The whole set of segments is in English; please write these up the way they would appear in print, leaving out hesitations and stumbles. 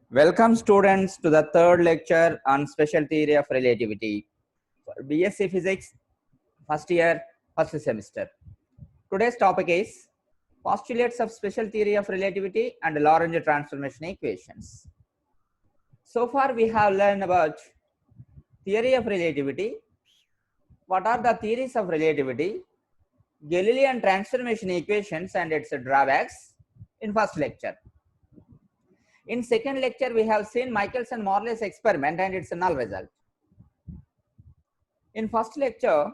Welcome students to the third lecture on special theory of relativity for BSc Physics first year, first semester. Today's topic is postulates of special theory of relativity and Lorentz transformation equations. So far we have learned about theory of relativity, what are the theories of relativity, Galilean transformation equations and its drawbacks in first lecture. In second lecture, we have seen Michelson-Morley's experiment and its null result. In first lecture,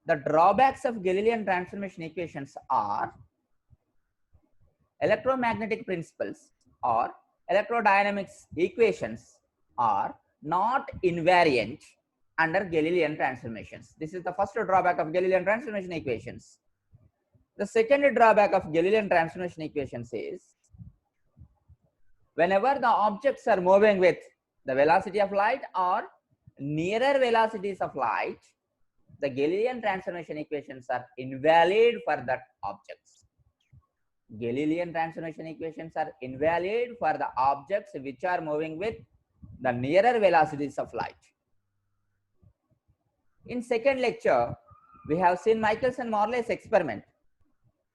the drawbacks of Galilean transformation equations are electromagnetic principles or electrodynamics equations are not invariant under Galilean transformations. This is the first drawback of Galilean transformation equations. The second drawback of Galilean transformation equations is whenever the objects are moving with the velocity of light or nearer velocities of light, the Galilean transformation equations are invalid for that objects. Galilean transformation equations are invalid for the objects which are moving with the nearer velocities of light. In second lecture, we have seen Michelson-Morley's experiment.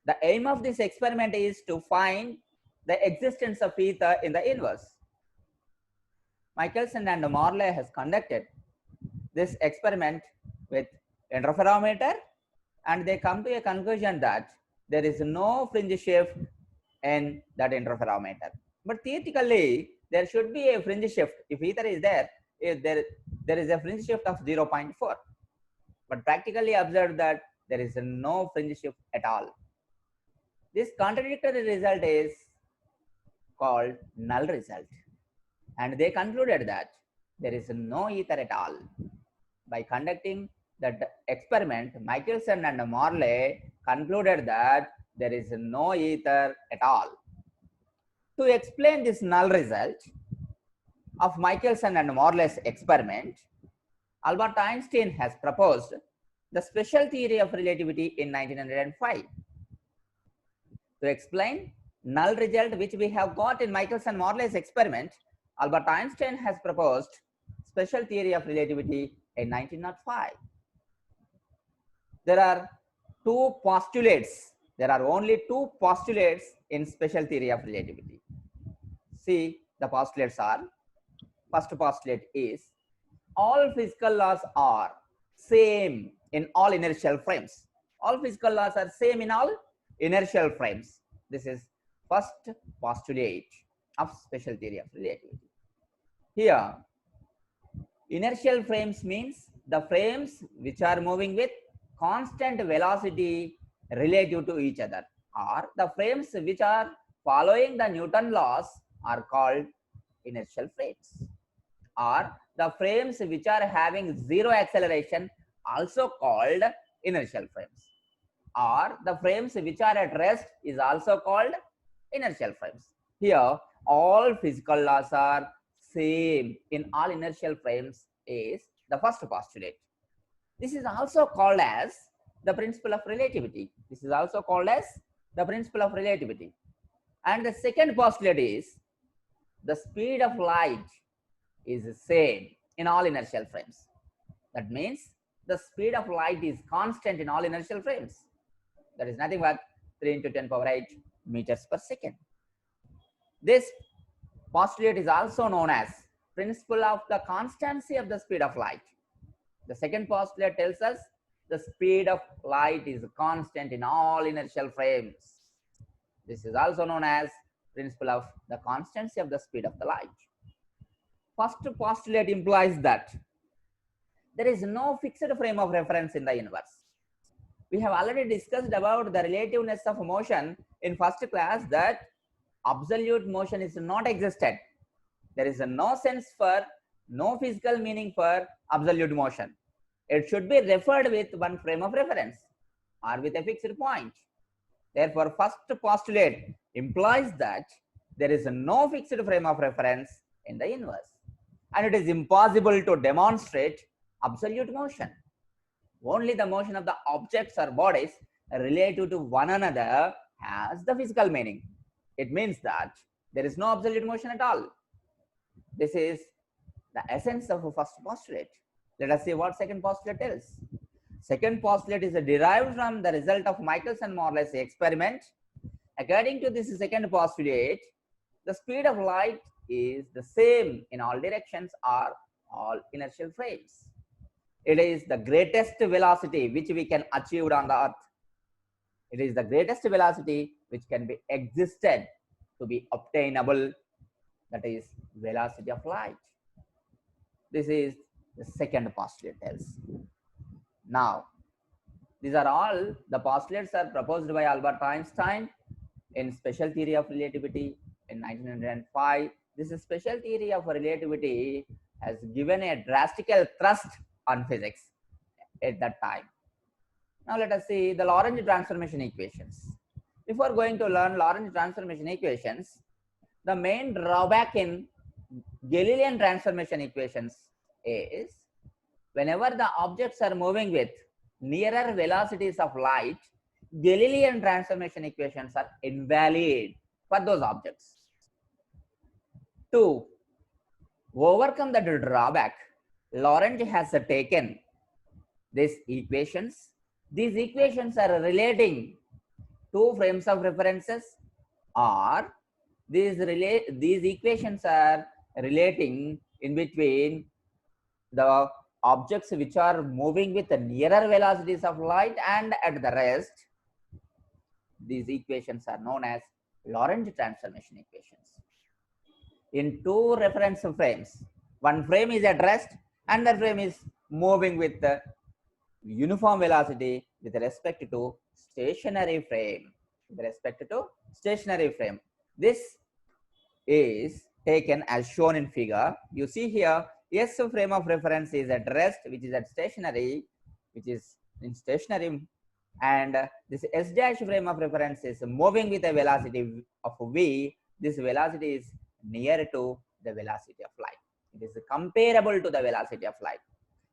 The aim of this experiment is to find the existence of ether in the inverse. Michelson and Morley has conducted this experiment with interferometer and they come to a conclusion that there is no fringe shift in that interferometer. But theoretically, there should be a fringe shift. If ether is there, there is a fringe shift of 0.4. But practically observed that there is no fringe shift at all. This contradictory result is called null result. And they concluded that there is no ether at all. By conducting that experiment, Michelson and Morley concluded that there is no ether at all. To explain this null result of Michelson and Morley's experiment, Albert Einstein has proposed the special theory of relativity in 1905. To explain null result which we have got in Michelson-Morley's experiment, Albert Einstein has proposed special theory of relativity in 1905. There are two postulates. There are only two postulates in special theory of relativity. See, the postulates are, first postulate is, all physical laws are same in all inertial frames. All physical laws are same in all inertial frames. This is first postulate of special theory of relativity. Here, inertial frames means the frames which are moving with constant velocity relative to each other, or the frames which are following the Newton laws are called inertial frames, or the frames which are having zero acceleration also called inertial frames, or the frames which are at rest is also called inertial frames. Here, all physical laws are same in all inertial frames is the first postulate. This is also called as the principle of relativity. This is also called as the principle of relativity. And the second postulate is the speed of light is the same in all inertial frames. That means the speed of light is constant in all inertial frames. That is nothing but 3 into 10 power 8 meters per second. This postulate is also known as principle of the constancy of the speed of light. The second postulate tells us the speed of light is constant in all inertial frames. This is also known as principle of the constancy of the speed of the light. First postulate implies that there is no fixed frame of reference in the universe. We have already discussed about the relativeness of motion in first class, that absolute motion is not existed. There is no sense for, no physical meaning for absolute motion. It should be referred with one frame of reference or with a fixed point. Therefore, first postulate implies that there is no fixed frame of reference in the universe, and it is impossible to demonstrate absolute motion. Only the motion of the objects or bodies relative to one another has the physical meaning. It means that there is no absolute motion at all. This is the essence of a first postulate. Let us see what second postulate tells. Second postulate is derived from the result of Michelson-Morley experiment. According to this second postulate, the speed of light is the same in all directions or all inertial frames. It is the greatest velocity which we can achieve on the earth. It is the greatest velocity which can be existed to be obtainable, that is velocity of light. This is the second postulate tells. Now, these are all the postulates are proposed by Albert Einstein in special theory of relativity in 1905. This special theory of relativity has given a drastic thrust on physics at that time. Now let us see the Lorentz transformation equations. Before going to learn Lorentz transformation equations, the main drawback in Galilean transformation equations is whenever the objects are moving with nearer velocities of light, Galilean transformation equations are invalid for those objects. To overcome the drawback, Lorentz has taken these equations. These equations are relating two frames of references, or these equations are relating in between the objects which are moving with the nearer velocities of light and at the rest. These equations are known as Lorentz transformation equations. In two reference frames, one frame is at rest and the frame is moving with the uniform velocity with respect to stationary frame. This is taken as shown in figure. You see here, S frame of reference is at rest, which is at stationary, which is in stationary, and this S dash frame of reference is moving with a velocity of V. This velocity is near to the velocity of light. It is comparable to the velocity of light.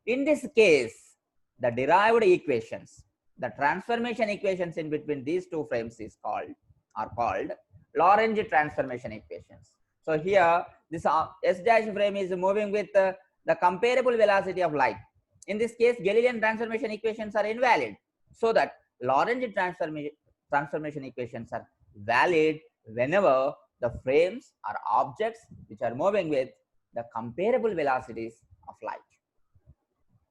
In this case, the derived equations, the transformation equations in between these two frames are called Lorentz transformation equations. So here, this S dash frame is moving with the comparable velocity of light. In this case, Galilean transformation equations are invalid. So that Lorentz transformation equations are valid whenever the frames are objects which are moving with the comparable velocities of light.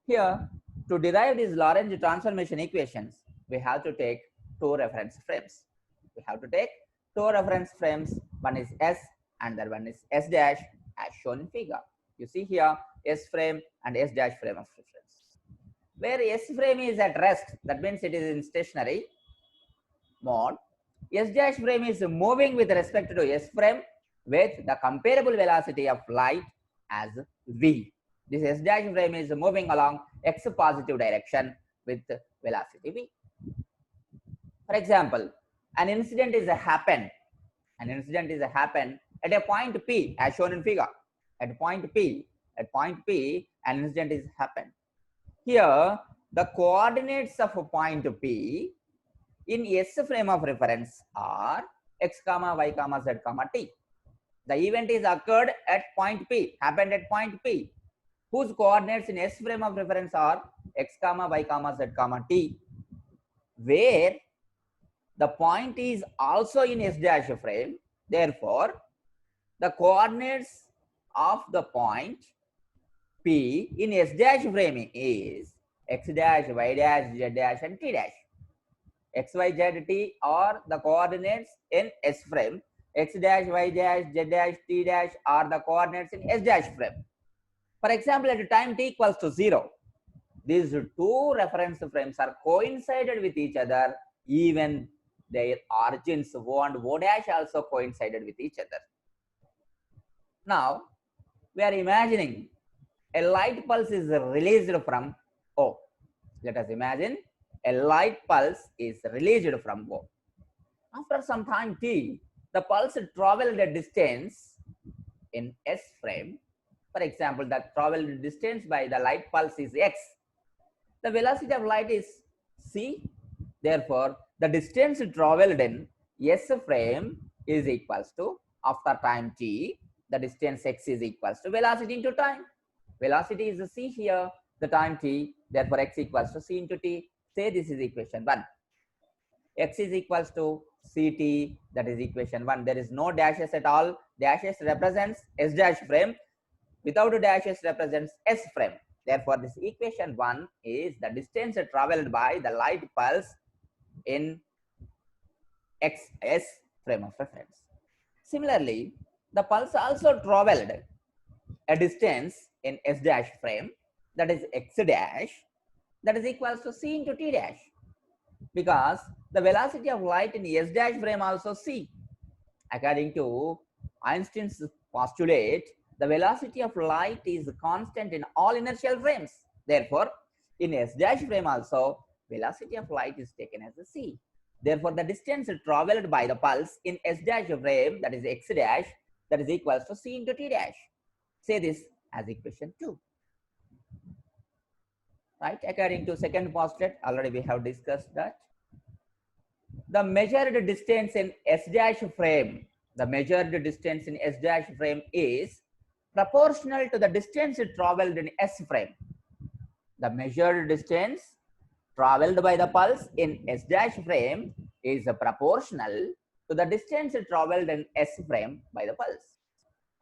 Here, to derive these Lorentz transformation equations, we have to take two reference frames. One is S and the one is S dash as shown in figure. You see here S frame and S dash frame of reference. Where S frame is at rest, that means it is in stationary mode. S dash frame is moving with respect to S frame with the comparable velocity of light as V. This S dash frame is moving along X positive direction with velocity V. For example, an incident is happened at a point P as shown in figure. At point P, an incident is happened. Here, the coordinates of a point P in S frame of reference are X, Y, Z, T. The event is occurred at point P, happened at point P, whose coordinates in S frame of reference are X, Y, Z, T, where the point is also in S dash frame. Therefore, the coordinates of the point P in S dash frame is X dash, Y dash, Z dash and T dash. X, Y, Z, T are the coordinates in S frame. X dash, Y dash, Z dash, T dash are the coordinates in S dash frame. For example, at time t equals to 0, these two reference frames are coincided with each other. Even their origins O and O dash also coincided with each other. Now, we are imagining a light pulse is released from O. Let us imagine a light pulse is released from O. After some time t, the pulse traveled a distance in S frame. For example, the traveled distance by the light pulse is x. The velocity of light is c. Therefore, the distance traveled in S frame is equals to, after time t, the distance x is equals to velocity into time. Velocity is c here, the time t, therefore x equals to c into t. Say this is equation 1. X is equals to ct, that is equation 1. There is no dashes at all. Dashes represents s dash frame, without dashes represents s frame. Therefore, this equation 1 is the distance traveled by the light pulse in xs frame of reference. Similarly, the pulse also traveled a distance in s dash frame, that is x dash, that is equals to c into t dash, because the velocity of light in s dash frame also c. According to Einstein's postulate, the velocity of light is constant in all inertial frames. Therefore, in s dash frame also, velocity of light is taken as a c. Therefore, the distance traveled by the pulse in s dash frame, that is x dash, that is equals to c into t dash. Say this as equation 2. Right? According to second postulate, already we have discussed that. The measured distance in s dash frame, the measured distance in s dash frame is proportional to the distance traveled in s frame. The measured distance traveled by the pulse in s dash frame is proportional to the distance traveled in s frame by the pulse.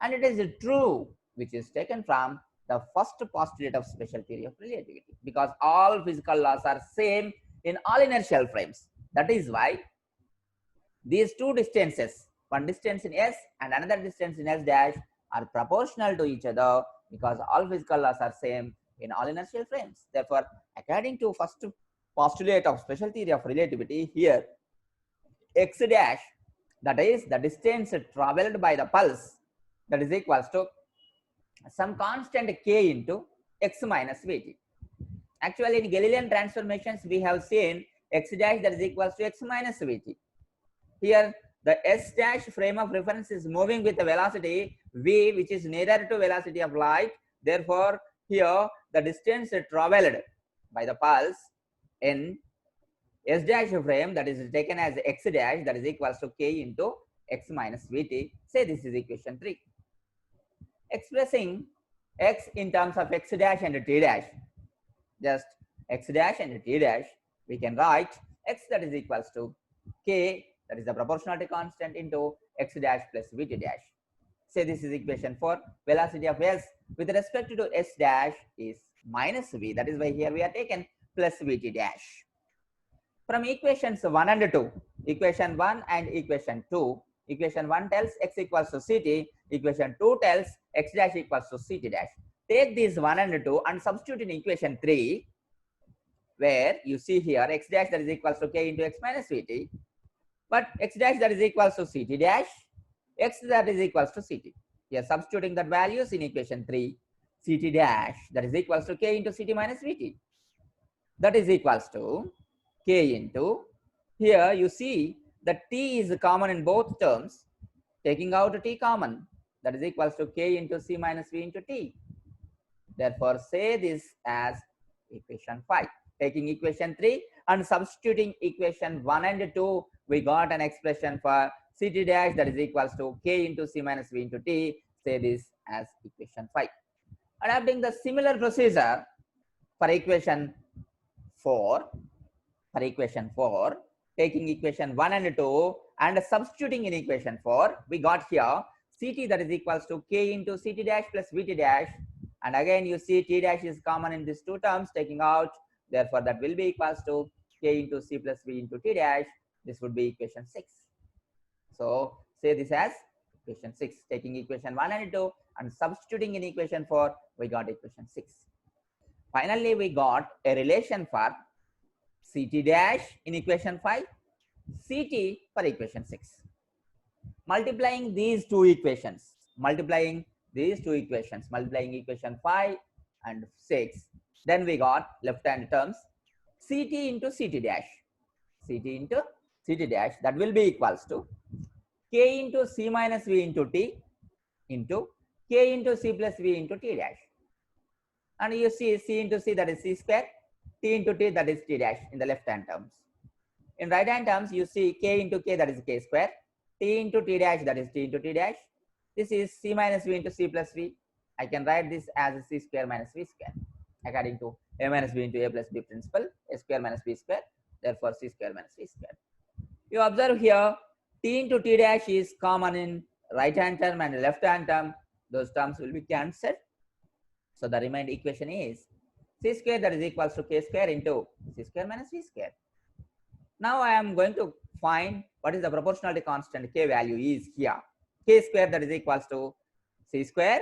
And it is true, which is taken from the first postulate of special theory of relativity, because all physical laws are same in all inertial frames. That is why these two distances, one distance in s and another distance in s dash, are proportional to each other, because all physical laws are same in all inertial frames. Therefore, according to first postulate of special theory of relativity, here x dash, that is the distance traveled by the pulse, that is equals to some constant k into x minus vt. Actually, in Galilean transformations, we have seen x dash, that is equals to x minus vt. Here, the s dash frame of reference is moving with the velocity v, which is nearer to velocity of light. Therefore, here the distance traveled by the pulse in s dash frame, that is taken as x dash, that is equals to k into x minus vt. Say this is equation 3. Expressing x in terms of x dash and t dash, just x dash and t dash, we can write x, that is equals to k, that is the proportionality constant, into x dash plus vt dash. Say this is equation 4. Velocity of s with respect to s dash is minus v, that is why here we are taken plus vt dash. From equations 1 and 2, equation 1 and equation 2, equation 1 tells x equals to ct, equation 2 tells x dash equals to ct dash. Take these 1 and 2 and substitute in equation 3, where you see here x dash, that is equals to k into x minus vt, but x dash, that is equals to ct dash, x that is equals to ct. Here substituting that values in equation 3, ct dash, that is equals to k into ct minus vt, that is equals to k into, here you see that t is common in both terms, taking out t common, that is equals to k into c minus v into t. Therefore, say this as equation 5. Taking equation 3 and substituting equation 1 and 2, we got an expression for ct dash, that is equals to k into c minus v into t. Say this as equation 5. Adapting the similar procedure for equation 4, taking equation 1 and 2 and substituting in equation 4, we got here ct, that is equals to k into ct dash plus vt dash, and again you see t dash is common in these two terms, taking out, therefore that will be equals to k into c plus v into t dash. This would be equation 6. So say this as equation 6. Taking equation 1 and 2 and substituting in equation 4, we got equation 6. Finally, we got a relation for ct dash in equation 5, ct for equation 6. Multiplying these two equations, multiplying equation 5 and 6, then we got left hand terms ct into ct dash, that will be equals to k into c minus v into t into k into c plus v into t dash. And you see c into c, that is c square, t into t, that is t dash in the left hand terms. In right hand terms, you see k into k, that is k square, t into t dash, that is t into t dash. This is c minus v into c plus v. I can write this as c square minus v square according to a minus b into a plus b principle, a square minus b square, therefore c square minus v square. You observe here t into t dash is common in right hand term and left hand term. Those terms will be cancelled. So the remaining equation is c square that is equals to k square into c square minus v square. Now I am going to find what is the proportionality constant k value is here. K square that is equals to c square.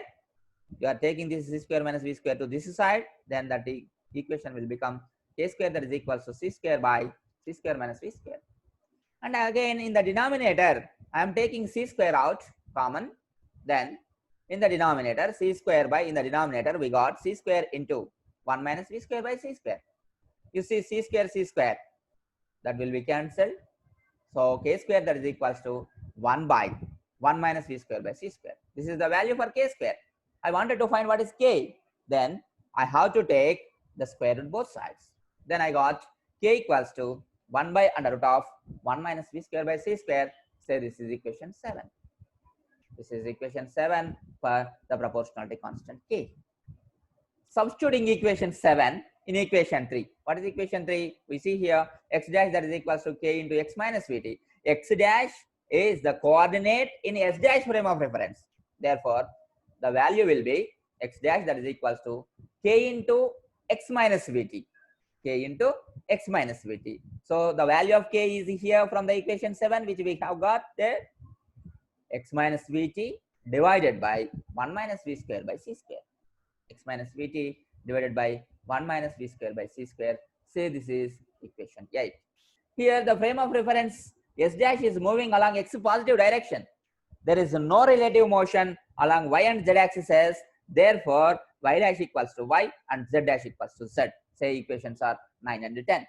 You are taking this c square minus v square to this side, then that equation will become k square that is equals to c square by c square minus v square. And again in the denominator, I am taking c square out common. Then in the denominator, c square by in the denominator we got c square into 1 minus v square by c square. You see c square that will be cancelled. So k square that is equals to 1 by 1 minus v square by c square. This is the value for k square. I wanted to find what is k. Then I have to take the square root both sides. Then I got k equals to 1 by under root of 1 minus v square by c square. Say this is equation 7. This is equation 7 for the proportionality constant k. Substituting equation 7 in equation 3. What is equation 3? We see here x dash that is equals to k into x minus vt. X dash is the coordinate in s dash frame of reference. Therefore, the value will be x dash that is equals to k into x minus vt. K into x minus vt. So the value of k is here from the equation 7 which we have got there. X minus vt divided by 1 minus v square by c square. X minus vt divided by 1 minus v square by c square. Say this is equation 8. Here the frame of reference s dash is moving along x positive direction. There is no relative motion along y and z axes. Therefore, y dash equals to y and z dash equals to z. Say equations are 9 and 10.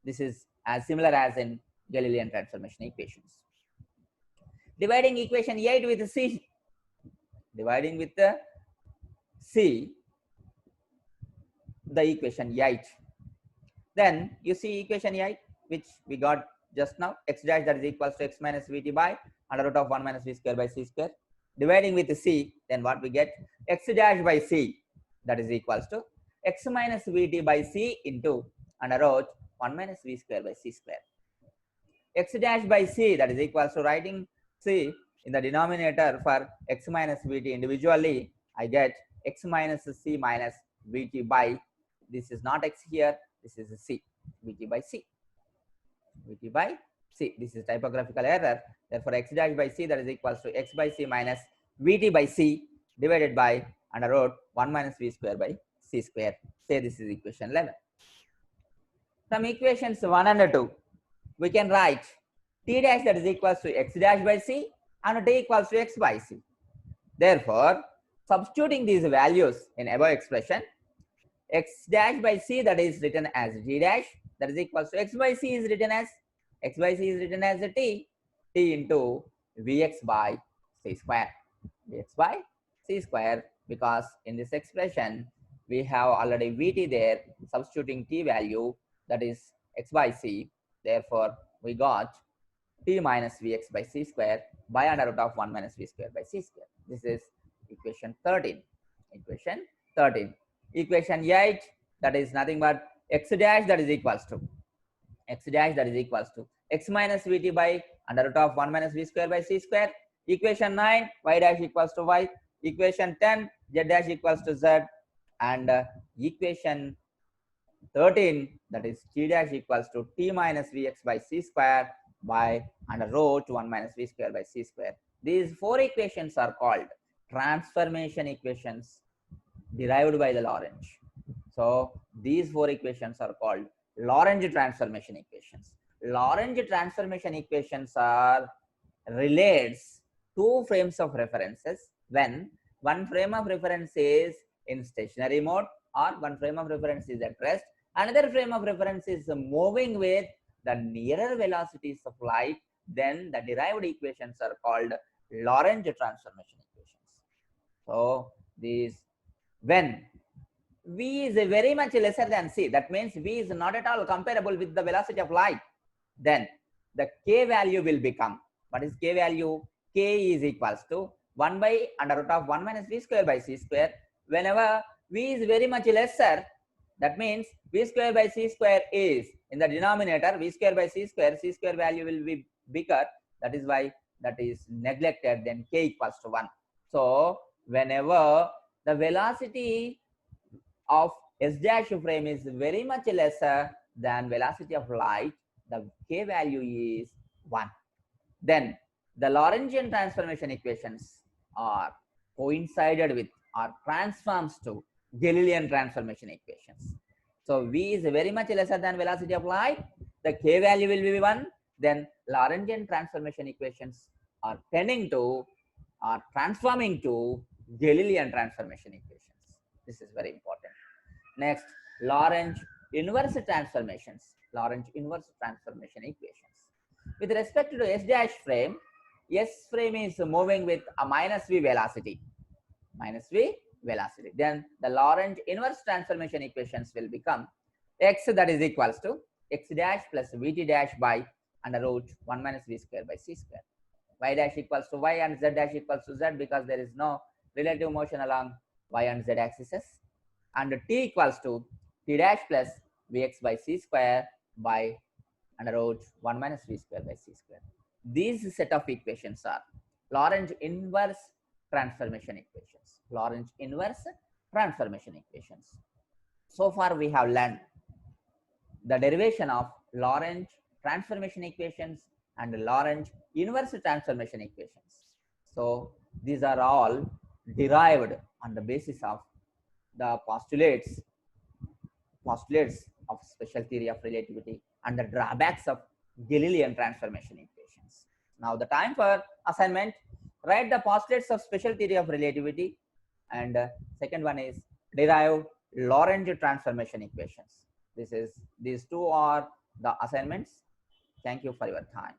This is as similar as in Galilean transformation equations. Dividing equation 8 with c. Dividing with the c, the equation 8. Then you see equation 8 which we got just now, x dash that is equals to x minus vt by under root of 1 minus v square by c square. Dividing with the c, then what we get? X dash by c that is equals to x minus vt by c into under root 1 minus v square by c square. X dash by c that is equals to writing c in the denominator for x minus vt individually. I get x minus c minus vt by, this is not x here, this is c, vt by c. Vt by c. This is typographical error. Therefore, x dash by c that is equals to x by c minus vt by c divided by under root 1 minus v square by c square. Say this is equation 11. From equations 1 and 2, we can write t dash that is equals to x dash by c and t equals to x by c. Therefore, substituting these values in above expression, x dash by c that is written as g dash that is equals to x by c is written as a t into vx by c square. Vx by c square, because in this expression we have already vt there, substituting t value that is x by c. Therefore, we got t minus vx by c square by under root of 1 minus v square by c square. This is equation 13. Equation 13. Equation 8, that is nothing but x dash that is equals to x minus vt by under root of 1 minus v square by c square. Equation 9, y dash equals to y. Equation 10, z dash equals to z. And equation 13, that is t dash equals to t minus vx by c square by under root 1 minus v square by c square. These 4 equations are called transformation equations derived by the Lagrange. So these 4 equations are called Lagrange transformation equations. Lagrange transformation equations are relates 2 frames of references when one frame of reference is in stationary mode or one frame of reference is at rest. Another frame of reference is moving with the nearer velocities of light. Then the derived equations are called Lagrange transformation equations. So these, when v is very much lesser than c, that means v is not at all comparable with the velocity of light, then the k value will become, what is k value? K is equals to 1 by under root of 1 minus v square by c square. Whenever v is very much lesser, that means v square by c square is in the denominator, v square by c square value will be bigger. That is why that is neglected, then k equals to 1. So whenever the velocity of S dash frame is very much lesser than velocity of light, the k value is 1. Then the Lorentzian transformation equations are coincided with or transforms to Galilean transformation equations. So v is very much lesser than velocity of light, the k value will be 1. Then Lorentzian transformation equations are tending to or transforming to Galilean transformation equations. This is very important. Next, Lorentz inverse transformations. Lorentz inverse transformation equations. With respect to S dash frame, S frame is moving with a minus v velocity. Minus v velocity. Then the Lorentz inverse transformation equations will become x, that is equals to x dash plus vt dash by under root 1 minus v square by c square. Y dash equals to y and z dash equals to z, because there is no relative motion along y and z axes. And t equals to t dash plus vx by c square by under root 1 minus v square by c square. These set of equations are Lorentz inverse transformation equations. Lorentz inverse transformation equations. So far we have learned the derivation of Lorentz transformation equations and Lorentz inverse transformation equations. So these are all derived on the basis of the postulates of special theory of relativity and the drawbacks of Galilean transformation equations. Now the time for assignment. Write the postulates of special theory of relativity, and second one is derive Lorentz transformation equations. These two are the assignments. Thank you for your time.